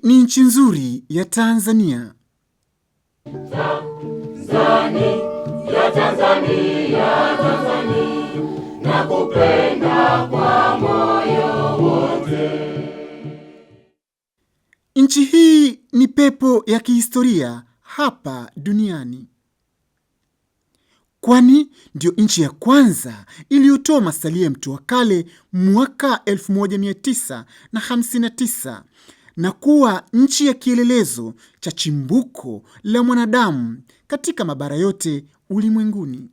ni nchi nzuri ya Tanzania. Tanzania, nakupenda kwa moyo wote. Nchi hii ni pepo ya kihistoria hapa duniani, kwani ndio nchi ya kwanza iliyotoa masalia ya mtu wa kale mwaka 1959 na kuwa nchi ya kielelezo cha chimbuko la mwanadamu katika mabara yote ulimwenguni.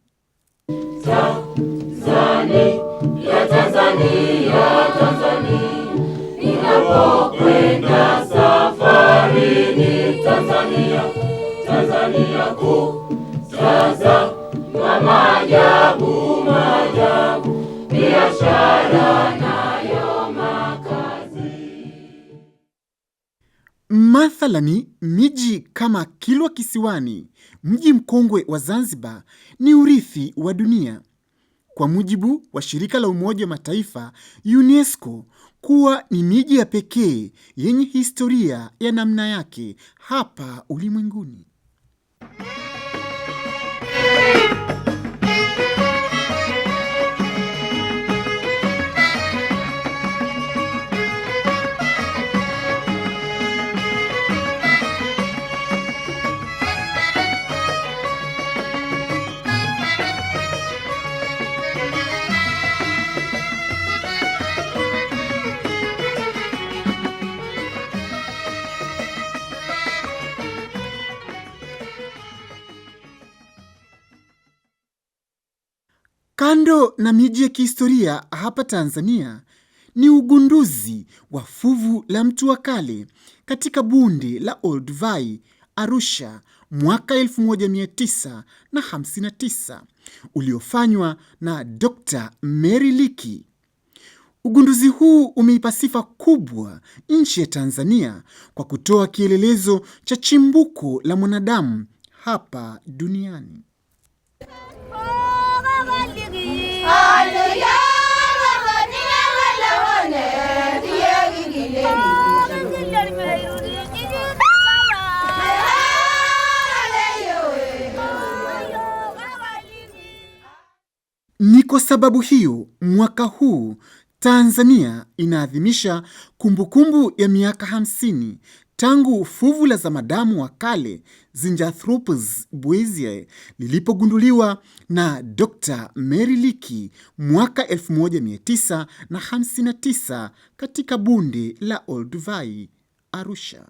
Tanzania, ninapokwenda safarini, Tanzania kuu, tazama maajabu, biashara nayo makazi. Mathalani, miji kama Kilwa Kisiwani, mji mkongwe wa Zanzibar, ni urithi wa dunia kwa mujibu wa shirika la Umoja wa Mataifa UNESCO kuwa ni miji ya pekee yenye historia ya namna yake hapa ulimwenguni. Kando na miji ya kihistoria hapa Tanzania ni ugunduzi wa fuvu la mtu wa kale katika bonde la Olduvai, Arusha mwaka 1959 uliofanywa na Dr. Mary Leakey. Ugunduzi huu umeipa sifa kubwa nchi ya Tanzania kwa kutoa kielelezo cha chimbuko la mwanadamu hapa duniani. Ni kwa sababu hiyo mwaka huu Tanzania inaadhimisha kumbukumbu ya miaka 50 tangu fuvu la zamadamu wa kale Zinjanthropus boisiae lilipogunduliwa na Dr. Mary Leakey mwaka 1959 katika bonde la Olduvai, Arusha.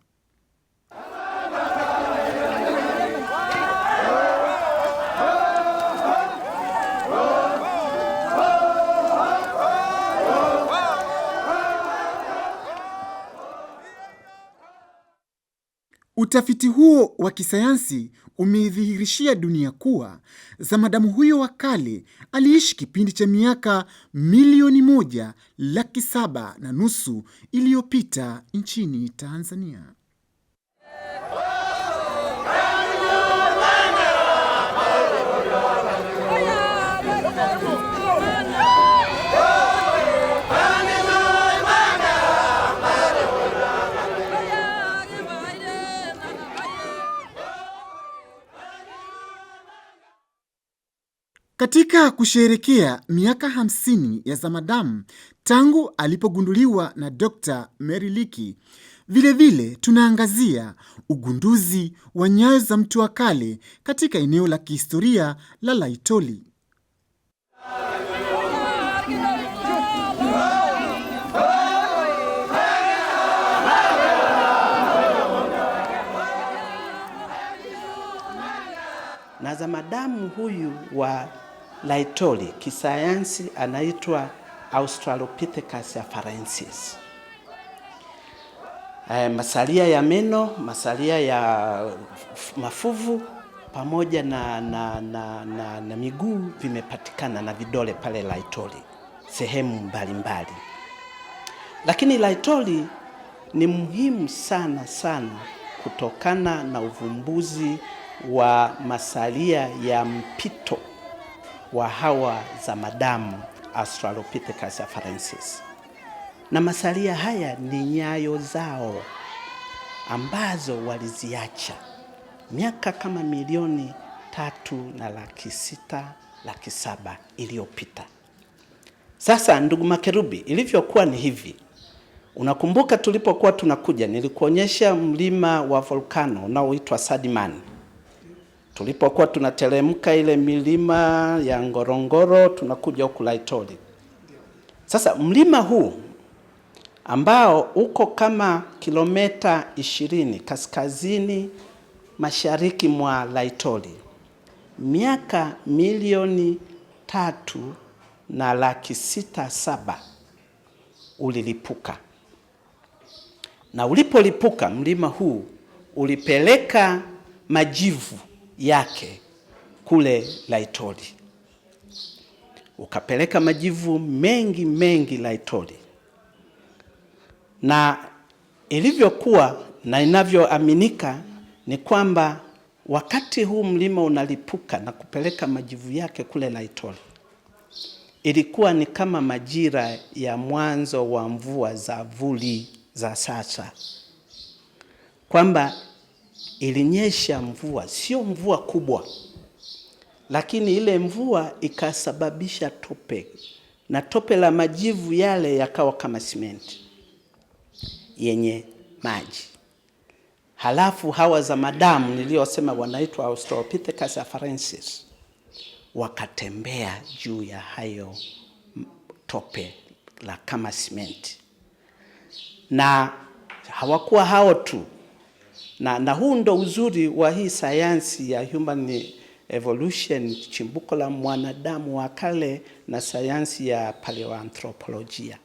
Utafiti huo wa kisayansi umeidhihirishia dunia kuwa zamadamu huyo wa kale aliishi kipindi cha miaka 1,750,000 iliyopita nchini Tanzania. Katika kusherehekea miaka 50 ya zamadamu tangu alipogunduliwa na Dr. Mary Leakey, vilevile tunaangazia ugunduzi wa nyayo za mtu wa kale katika eneo la kihistoria la Laetoli. Na zamadamu huyu wa Laetoli kisayansi anaitwa Australopithecus afarensis. Masalia ya meno, masalia ya mafuvu pamoja na miguu vimepatikana na vidole pale Laetoli sehemu mbalimbali. Lakini Laetoli ni muhimu sana kutokana na uvumbuzi wa masalia ya mpito wa hawa zamadamu Australopithecus afarensis. Na masalia haya ni nyayo zao ambazo waliziacha miaka kama 3,600,000 iliyopita. Sasa ndugu makerubi, ilivyokuwa ni hivi. Unakumbuka tulipokuwa tunakuja nilikuonyesha mlima wa volcano unaoitwa Sadimani. Tulipokuwa tunateremka ile milima ya Ngorongoro tunakuja huku Laetoli. Sasa mlima huu ambao uko kama kilomita 20 kaskazini mashariki mwa Laetoli, miaka 3,600,000 ulilipuka. Na ulipolipuka mlima huu ulipeleka majivu yake kule Laetoli. Ukapeleka majivu mengi Laetoli. Na ilivyokuwa na inavyoaminika ni kwamba wakati huu mlima unalipuka na kupeleka majivu yake kule Laetoli, ilikuwa ni kama majira ya mwanzo wa mvua za vuli za sasa, kwamba ilinyesha mvua, sio mvua kubwa, lakini ile mvua ikasababisha tope, na tope la majivu yale yakawa kama simenti yenye maji. Halafu hawa za madamu niliyosema wanaitwa Australopithecus afarensis wakatembea juu ya hayo tope la kama simenti. Na hawakuwa hao tu. Na huu ndo uzuri wa hii sayansi ya human evolution, chimbuko la mwanadamu wa kale, na sayansi ya paleoanthropolojia.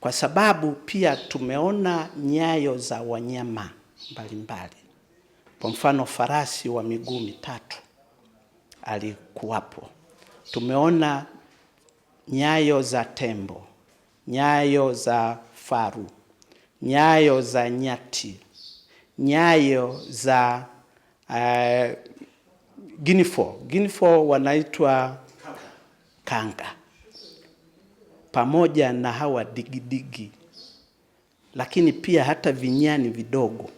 Kwa sababu pia tumeona nyayo za wanyama mbalimbali. Kwa mfano farasi wa miguu mitatu alikuwapo. Tumeona nyayo za tembo, nyayo za faru, nyayo za nyati, nyayo za guinea fowl wanaitwa kanga, pamoja na hawa digidigi. Lakini pia hata vinyani vidogo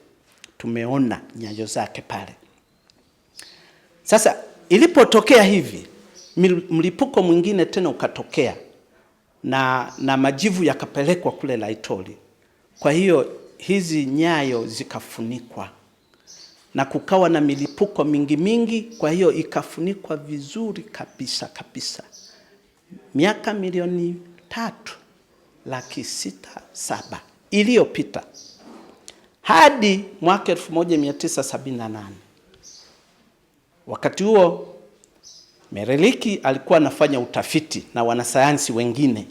tumeona nyayo zake pale. Sasa ilipotokea hivi, mlipuko mwingine tena ukatokea na majivu yakapelekwa kule Laetoli. Kwa hiyo hizi nyayo zikafunikwa na kukawa na milipuko mingi, kwa hiyo ikafunikwa vizuri kabisa. Miaka 3,600,000 iliyopita hadi mwaka 1978. Wakati huo Mereliki alikuwa anafanya utafiti na wanasayansi wengine,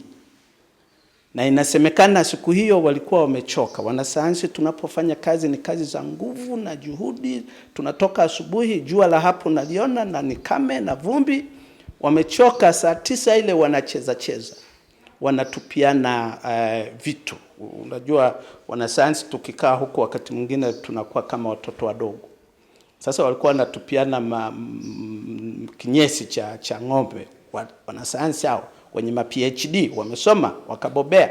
na inasemekana siku hiyo walikuwa wamechoka. Wanasayansi tunapofanya kazi ni kazi za nguvu na juhudi, tunatoka asubuhi, jua la hapo naliona na ni kame na vumbi. Wamechoka, saa 9 ile wanacheza, wanatupiana vitu. Unajua wanasayansi tukikaa huko wakati mwingine tunakuwa kama watoto wadogo. Sasa walikuwa wanatupiana kinyesi cha ng'ombe. Wanasayansi hao wenye PhD wamesoma wakabobea.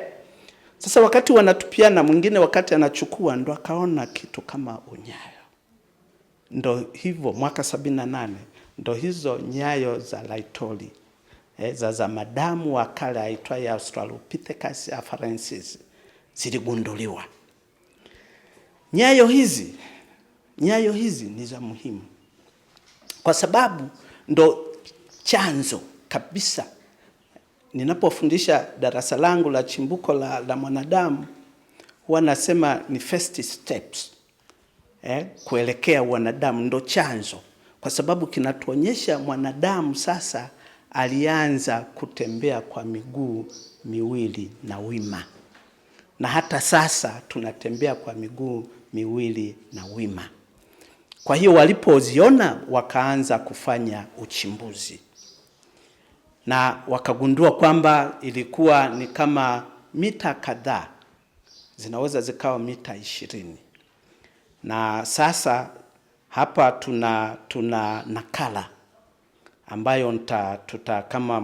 Sasa wakati wanatupiana, mwingine wakati anachukua ndo akaona kitu kama unyayo. Ndo hivyo mwaka 78 ndo hizo nyayo za Laetoli za madamu wa kale aitwaye Australopithecus afarensis ziligunduliwa. Nyayo hizi ni za muhimu kwa sababu ndo chanzo kabisa. Ninapofundisha darasa langu la chimbuko la mwanadamu, huwa nasema ni first steps kuelekea wanadamu, ndo chanzo, kwa sababu kinatuonyesha mwanadamu sasa alianza kutembea kwa miguu miwili na wima, na hata sasa tunatembea kwa miguu miwili na wima. Kwa hiyo walipoziona wakaanza kufanya uchimbuzi na wakagundua kwamba ilikuwa ni kama mita kadhaa, zinaweza zikawa mita 20. Na sasa hapa tuna nakala ambayo kama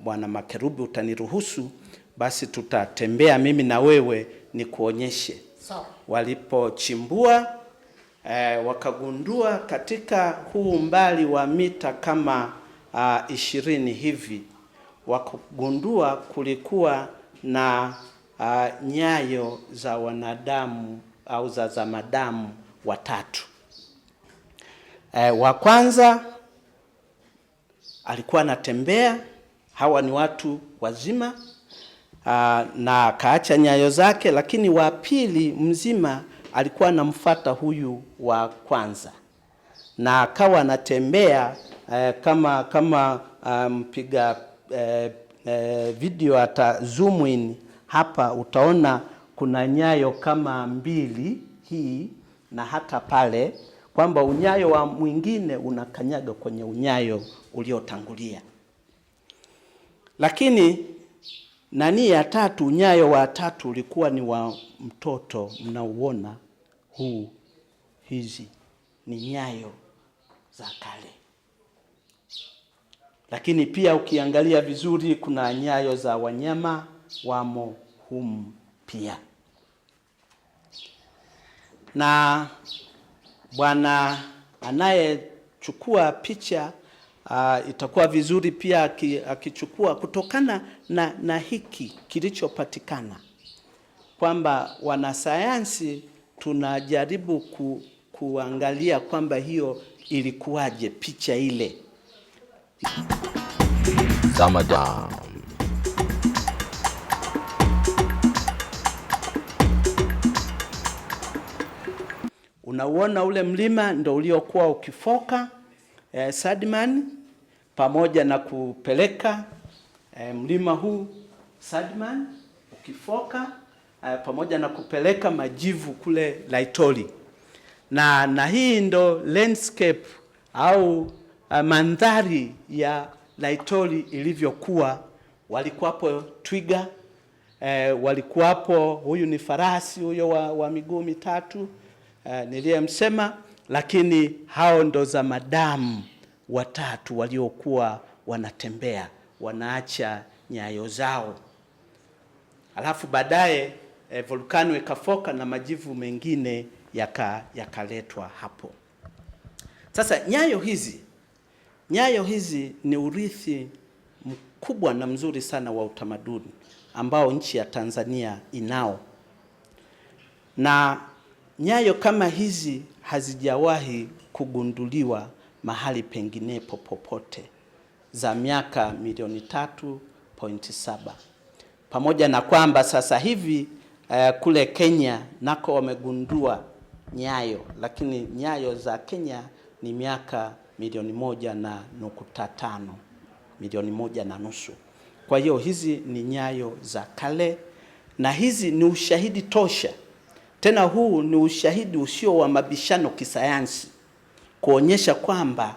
Bwana Makerubi utaniruhusu, basi tutatembea mimi na wewe ni kuonyeshe Walipochimbua wakagundua katika huu umbali wa mita kama 20 hivi, wakagundua kulikuwa na nyayo za wanadamu au za zamadamu watatu. Wa kwanza alikuwa anatembea, hawa ni watu wazima, na akaacha nyayo zake, lakini wa pili mzima alikuwa anamfuata huyu wa kwanza, na akawa anatembea kama mpiga video ata zoom in hapa, utaona kuna nyayo kama 2 hii na hata pale, kwamba unyayo wa mwingine unakanyaga kwenye unyayo uliotangulia. Lakini nani ya tatu, unyayo wa tatu ulikuwa ni wa mtoto. Mnauona huu, hizi ni nyayo za kale. Lakini pia ukiangalia vizuri kuna nyayo za wanyama wamo humu pia. Na bwana anayechukua picha itakuwa vizuri pia akichukua kutokana na hiki kilichopatikana, kwamba wanasayansi tunajaribu kuangalia kwamba hiyo ilikuwaje picha ile. Zamadamu. Unauona ule mlima ndo uliokuwa ukifoka Sadman, pamoja na kupeleka mlima huu Sadman ukifoka pamoja na kupeleka majivu kule Laetoli. Na hii ndo landscape au mandhari ya Laetoli ilivyokuwa. Walikuwapo twiga, walikuwapo, huyu ni farasi huyo wa miguu mitatu niliyemsema, lakini hao ndo zamadamu watatu waliokuwa wanatembea, wanaacha nyayo zao. Alafu baadaye volkano ikafoka na majivu mengine yakaletwa hapo. Sasa nyayo hizi ni urithi mkubwa na mzuri sana wa utamaduni ambao nchi ya Tanzania inao. Na nyayo kama hizi hazijawahi kugunduliwa mahali penginepo popote za miaka milioni 3.7. Pamoja na kwamba sasa hivi kule Kenya nako wamegundua nyayo, lakini nyayo za Kenya ni miaka milioni 1.5, milioni 1.5. Kwa hiyo hizi ni nyayo za kale, na hizi ni ushahidi tosha. Tena huu ni ushahidi usio wa mabishano kisayansi, kuonyesha kwamba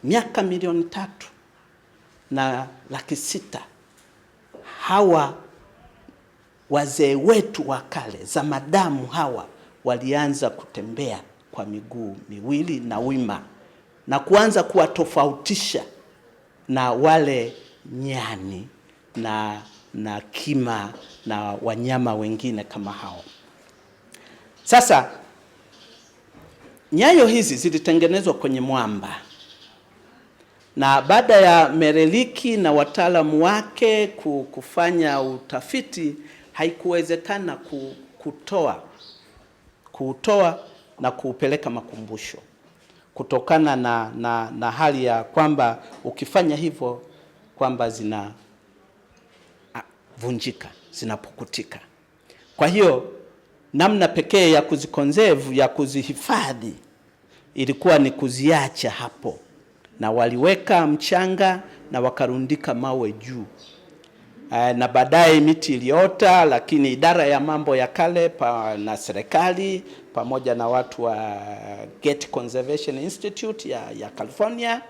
miaka milioni 3.6 hawa wazee wetu wa kale, zamadamu hawa, walianza kutembea kwa miguu miwili na wima, na kuanza kuwatofautisha na wale nyani na kima na wanyama wengine kama hao. Sasa nyayo hizi zilitengenezwa kwenye mwamba, na baada ya Mereliki na wataalamu wake kufanya utafiti, haikuwezekana kuutoa na kuupeleka makumbusho, kutokana na hali ya kwamba ukifanya hivyo kwamba zinavunjika, zinapukutika. Kwa hiyo namna pekee ya kuzikonserve, ya kuzihifadhi, ilikuwa ni kuziacha hapo, na waliweka mchanga na wakarundika mawe juu. Na baadaye miti iliota, lakini idara ya mambo ya kale na serikali pamoja na watu wa Getty Conservation Institute ya California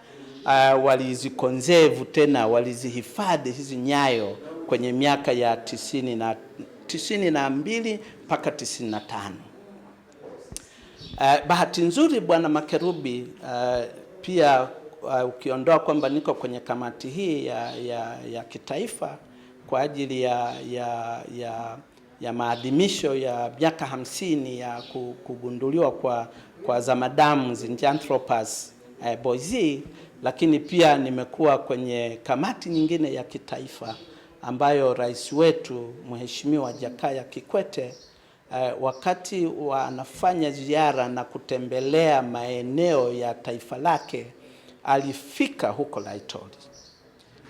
walizikonserve tena, walizihifadhi hizi nyayo kwenye miaka ya 92 mpaka 95. Bahati nzuri Bwana Makerubi, pia ukiondoa kwamba niko kwenye kamati hii ya kitaifa kwa ajili ya ya maadhimisho ya miaka 50 ya kugunduliwa kwa zamadamu Zinjanthropus boisei, lakini pia nimekuwa kwenye kamati nyingine ya kitaifa ambayo rais wetu Mheshimiwa Jakaya Kikwete wakati wanafanya ziara na kutembelea maeneo ya taifa lake alifika huko Laetoli,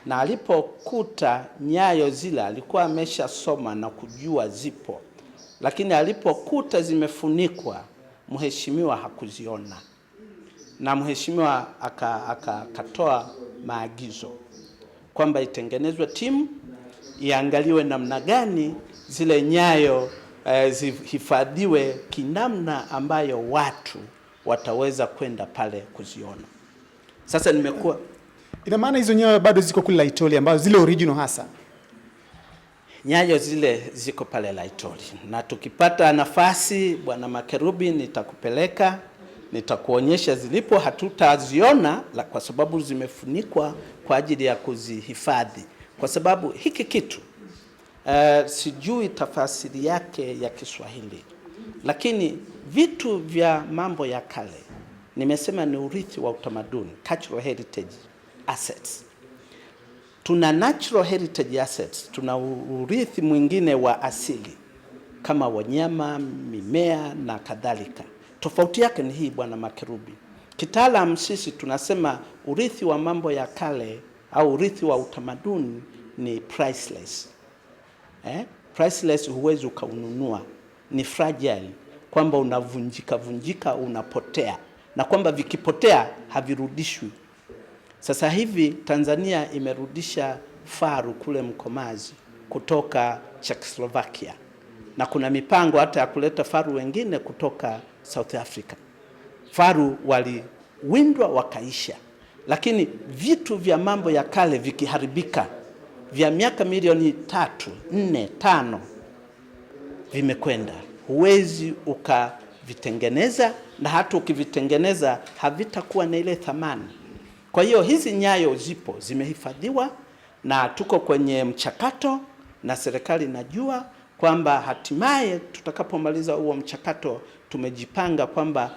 na alipokuta nyayo zile alikuwa ameshasoma na kujua zipo, lakini alipokuta zimefunikwa mheshimiwa hakuziona, na mheshimiwa akatoa maagizo kwamba itengenezwe timu iangaliwe namna gani zile nyayo zihifadhiwe kinamna ambayo watu wataweza kwenda pale kuziona. Sasa nimekuwa, ina maana hizo nyayo bado ziko kule Laetoli, ambazo zile original hasa nyayo zile ziko pale Laetoli, na tukipata nafasi Bwana Makerubi nitakupeleka, nitakuonyesha zilipo. Hatutaziona kwa sababu zimefunikwa kwa ajili ya kuzihifadhi, kwa sababu hiki kitu sijui tafasiri yake ya Kiswahili, lakini vitu vya mambo ya kale nimesema ni urithi wa utamaduni, cultural heritage assets. Tuna natural heritage assets, tuna urithi mwingine wa asili kama wanyama, mimea na kadhalika. Tofauti yake ni hii, Bwana Makerubi. Kitaalamu sisi tunasema urithi wa mambo ya kale au urithi wa utamaduni ni priceless. Priceless, huwezi ukaununua, ni fragile, kwamba unavunjika, unapotea, na kwamba vikipotea havirudishwi. Sasa hivi Tanzania imerudisha faru kule Mkomazi kutoka Czechoslovakia, na kuna mipango hata ya kuleta faru wengine kutoka South Africa. Faru waliwindwa wakaisha, lakini vitu vya mambo ya kale vikiharibika vya miaka milioni 3, 4, 5 vimekwenda, huwezi ukavitengeneza, na hata ukivitengeneza havitakuwa na ile thamani. Kwa hiyo hizi nyayo zipo, zimehifadhiwa, na tuko kwenye mchakato, na serikali inajua kwamba hatimaye tutakapomaliza huo mchakato tumejipanga kwamba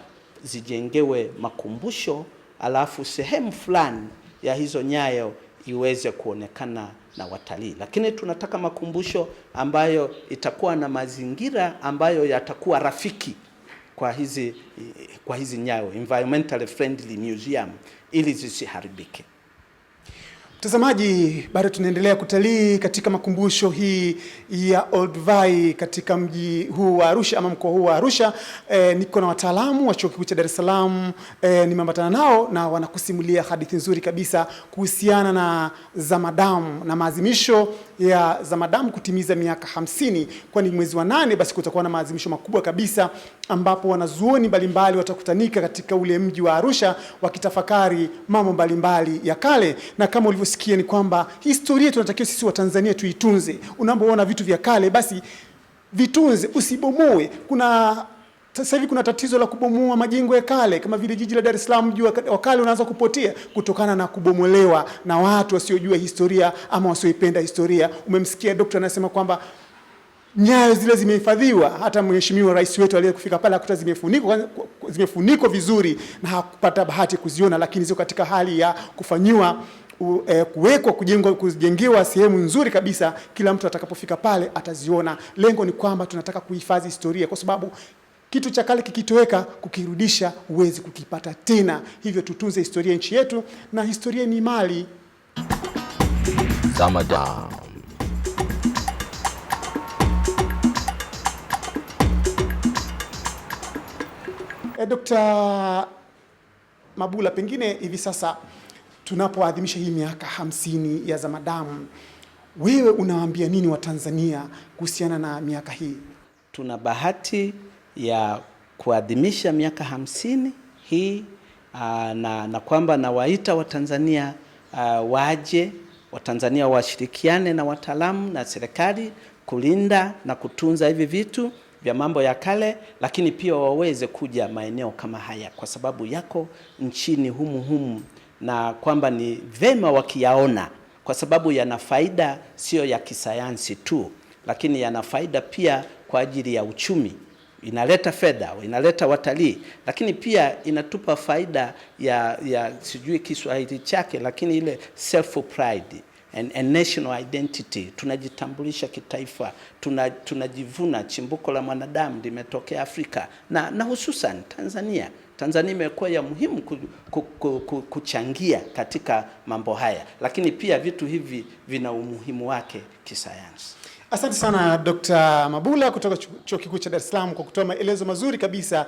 zijengewe makumbusho, alafu sehemu fulani ya hizo nyayo iweze kuonekana na watalii. Lakini tunataka makumbusho ambayo itakuwa na mazingira ambayo yatakuwa rafiki kwa hizi nyayo, environmentally friendly museum, ili zisiharibike. Mtazamaji, bado tunaendelea kutalii katika makumbusho hii ya Olduvai katika mji huu wa Arusha ama mkoa huu wa Arusha. Niko na wataalamu wa Chuo Kikuu cha Dar es Salaam, nimeambatana nao na wanakusimulia hadithi nzuri kabisa kuhusiana na Zamadamu na maadhimisho ya Zamadamu kutimiza miaka 50, kwani mwezi wa 8 basi kutakuwa na maadhimisho makubwa kabisa ambapo wanazuoni mbalimbali watakutanika katika ule mji wa Arusha wakitafakari mambo mbalimbali ya kale. Na kama ulivyosikia ni kwamba historia tunatakiwa sisi wa Tanzania tuitunze. Unapoona vitu vya kale basi vitunze, usibomoe. Sasa hivi kuna tatizo la kubomoa majengo ya kale, kama vile jiji la Dar es Salaam, mji wa kale unaanza kupotea kutokana na kubomolewa na watu wasiojua historia ama wasioipenda historia. Umemsikia daktari anasema kwamba nyayo zile zimehifadhiwa, hata mheshimiwa rais wetu aliyekufika pale akuta zimefunikwa vizuri na hakupata bahati kuziona, lakini ziko katika hali ya kufanywa kuwekwa, kujengewa sehemu nzuri kabisa. Kila mtu atakapofika pale ataziona. Lengo ni kwamba tunataka kuhifadhi historia, kwa sababu kitu cha kale kikitoweka, kukirudisha huwezi kukipata tena. Hivyo tutunze historia nchi yetu, na historia ni mali. Zamadamu. Dr. Mabula, pengine hivi sasa tunapoadhimisha hii miaka 50 ya Zamadamu, wewe unawaambia nini wa Tanzania kuhusiana na miaka hii? Tuna bahati ya kuadhimisha miaka 50 hii na kwamba nawaita Watanzania waje, Watanzania washirikiane na wataalamu na serikali kulinda na kutunza hivi vitu vya mambo ya kale, lakini pia waweze kuja maeneo kama haya kwa sababu yako nchini humu, na kwamba ni vema wakiyaona kwa sababu yana faida sio ya kisayansi tu, lakini yana faida pia kwa ajili ya uchumi. Inaleta fedha, inaleta watalii, lakini pia inatupa faida ya sijui Kiswahili chake, lakini ile self pride and national identity. Tunajitambulisha kitaifa, tunajivuna chimbuko la mwanadamu limetokea Afrika na hususan Tanzania. Tanzania imekuwa ya muhimu kuchangia katika mambo haya, lakini pia vitu hivi vina umuhimu wake kisayansi. Asante sana Dr. Mabula kutoka Chuo Kikuu cha Dar es Salaam kwa kutoa maelezo mazuri kabisa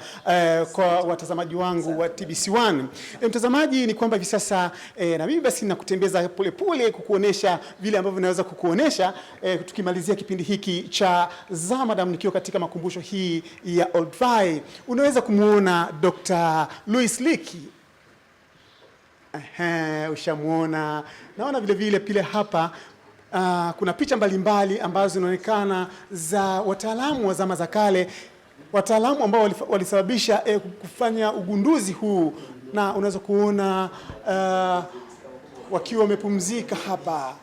kwa watazamaji wangu wa TBC1. Mtazamaji, ni kwamba hivi sasa na mimi basi nakutembeza polepole kukuonesha vile ambavyo naweza kukuonesha tukimalizia kipindi hiki cha Zamadam nikiwa katika makumbusho hii ya Olduvai. Unaweza kumuona Dr. Louis Leakey. Ushamuona. Naona vile pile hapa kuna picha mbalimbali ambazo zinaonekana za wataalamu wa zama za kale, wataalamu ambao walisababisha kufanya ugunduzi huu, na unaweza kuona wakiwa wamepumzika hapa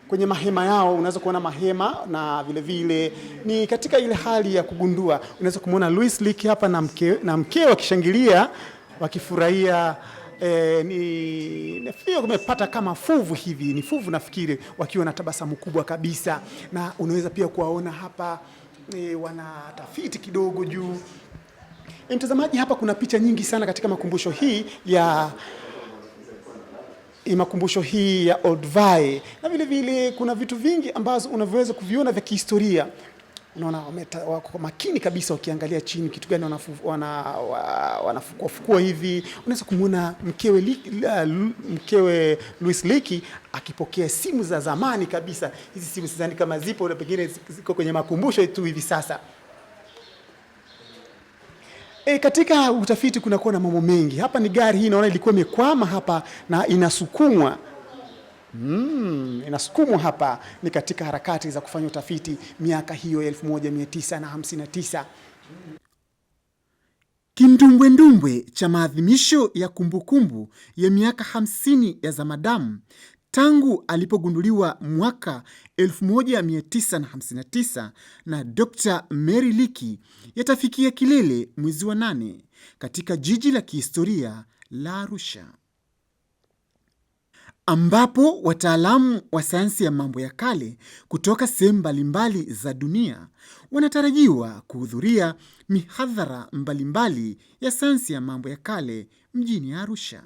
kwenye mahema yao. Unaweza kuona mahema na vile ni katika ile hali ya kugundua. Unaweza kumuona Louis Leakey hapa na mkeo wakishangilia, wakifurahia. Nafikiri kumepata kama fuvu hivi, ni fuvu nafikiri, wakiwa na tabasamu kubwa kabisa. Na unaweza pia kuwaona hapa wanatafiti kidogo juu. Mtazamaji, hapa kuna picha nyingi sana katika makumbusho hii ya Olduvai, na vile kuna vitu vingi ambazo unavyoweza kuviona vya kihistoria. Unaona wako makini kabisa wakiangalia chini kitu gani wanafukua hivi. Unaweza kumuona mkewe Louis Leakey akipokea simu za zamani kabisa. Hizi simu sidhani kama zipo, na pengine ziko kwenye makumbusho tu hivi sasa. Katika utafiti kunakuwa na mambo mengi. Hapa ni gari hii, naona ilikuwa imekwama hapa na inasukumwa. Inasukumwa hapa, ni katika harakati za kufanya utafiti miaka hiyo 1959. Kindumbwendumbwe cha maadhimisho ya kumbukumbu ya miaka 50 ya Zamadam tangu alipogunduliwa mwaka 1959 na Dr. Mary Leakey yatafikia kilele mwezi wa 8 katika jiji la kihistoria la Arusha, ambapo wataalamu wa sayansi ya mambo ya kale kutoka sehemu mbalimbali za dunia wanatarajiwa kuhudhuria mihadhara mbalimbali ya sayansi ya mambo ya kale mjini Arusha.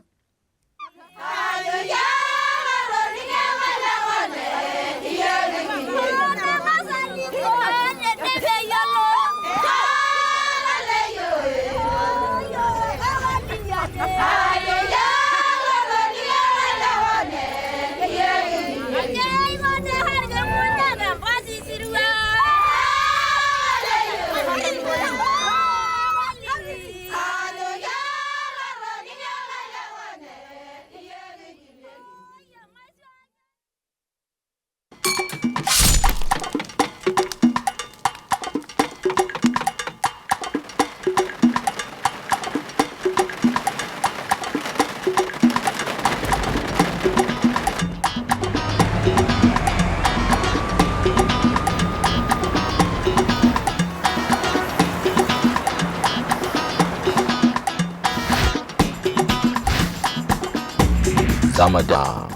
Zamadam.